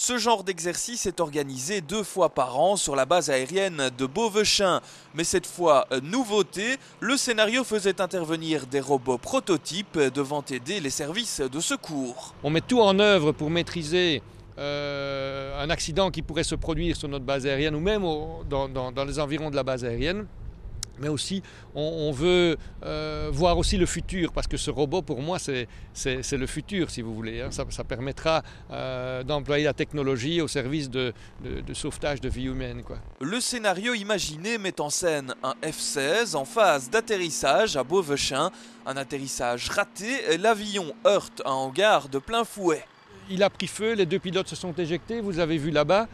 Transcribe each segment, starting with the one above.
Ce genre d'exercice est organisé 2 fois par an sur la base aérienne de Beauvechain. Mais cette fois, nouveauté, le scénario faisait intervenir des robots prototypes devant aider les services de secours. On met tout en œuvre pour maîtriser un accident qui pourrait se produire sur notre base aérienne ou même dans les environs de la base aérienne. Mais aussi, on veut voir aussi le futur, parce que ce robot, pour moi, c'est le futur, si vous voulez. Ça permettra d'employer la technologie au service de sauvetage de vie humaine, quoi. Le scénario imaginé met en scène un F-16 en phase d'atterrissage à Beauvechain. Un atterrissage raté, l'avion heurte un hangar de plein fouet. Il a pris feu, les 2 pilotes se sont éjectés, vous avez vu là-bas.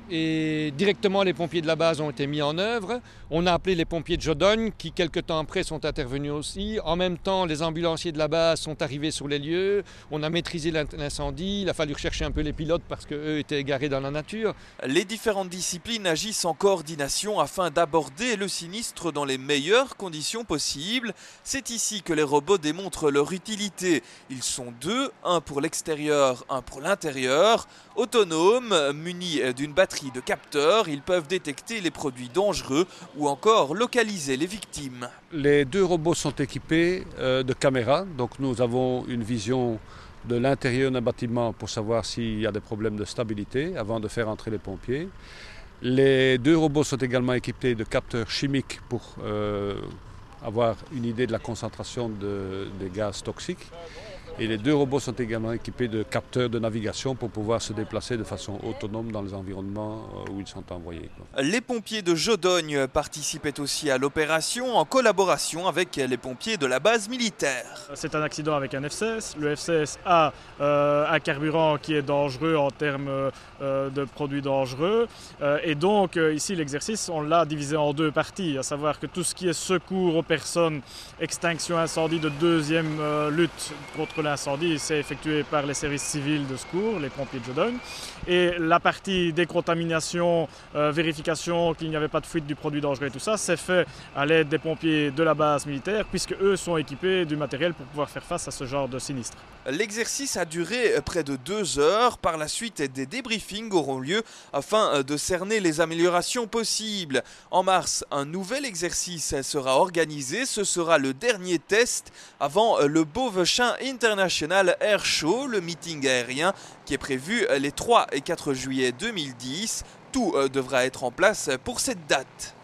Et directement les pompiers de la base ont été mis en œuvre. On a appelé les pompiers de Jodogne qui quelque temps après sont intervenus aussi. En même temps, les ambulanciers de la base sont arrivés sur les lieux. On a maîtrisé l'incendie. Il a fallu rechercher un peu les pilotes parce qu'eux étaient égarés dans la nature. Les différentes disciplines agissent en coordination afin d'aborder le sinistre dans les meilleures conditions possibles. C'est ici que les robots démontrent leur utilité. Ils sont 2, un pour l'extérieur, un pour l'intérieur. Autonomes, munis d'une batterie de capteurs, ils peuvent détecter les produits dangereux ou encore localiser les victimes. Les 2 robots sont équipés de caméras, donc nous avons une vision de l'intérieur d'un bâtiment pour savoir s'il y a des problèmes de stabilité avant de faire entrer les pompiers. Les 2 robots sont également équipés de capteurs chimiques pour avoir une idée de la concentration des gaz toxiques. Et les 2 robots sont également équipés de capteurs de navigation pour pouvoir se déplacer de façon autonome dans les environnements où ils sont envoyés. Les pompiers de Jodogne participaient aussi à l'opération en collaboration avec les pompiers de la base militaire. C'est un accident avec un F-16. Le F-16 a un carburant qui est dangereux en termes de produits dangereux. Et donc ici l'exercice, on l'a divisé en 2 parties, à savoir que tout ce qui est secours aux personnes, extinction incendie de 2e lutte contre l'incendie, c'est effectué par les services civils de secours, les pompiers de Jodogne. Et la partie décontamination, vérification qu'il n'y avait pas de fuite du produit dangereux et tout ça, c'est fait à l'aide des pompiers de la base militaire, puisque eux sont équipés du matériel pour pouvoir faire face à ce genre de sinistre. L'exercice a duré près de 2 heures. Par la suite, des débriefings auront lieu afin de cerner les améliorations possibles. En mars, un nouvel exercice sera organisé. Ce sera le dernier test avant le Beauvechain International Air Show, le meeting aérien qui est prévu les 3 et 4 juillet 2010. Tout devra être en place pour cette date.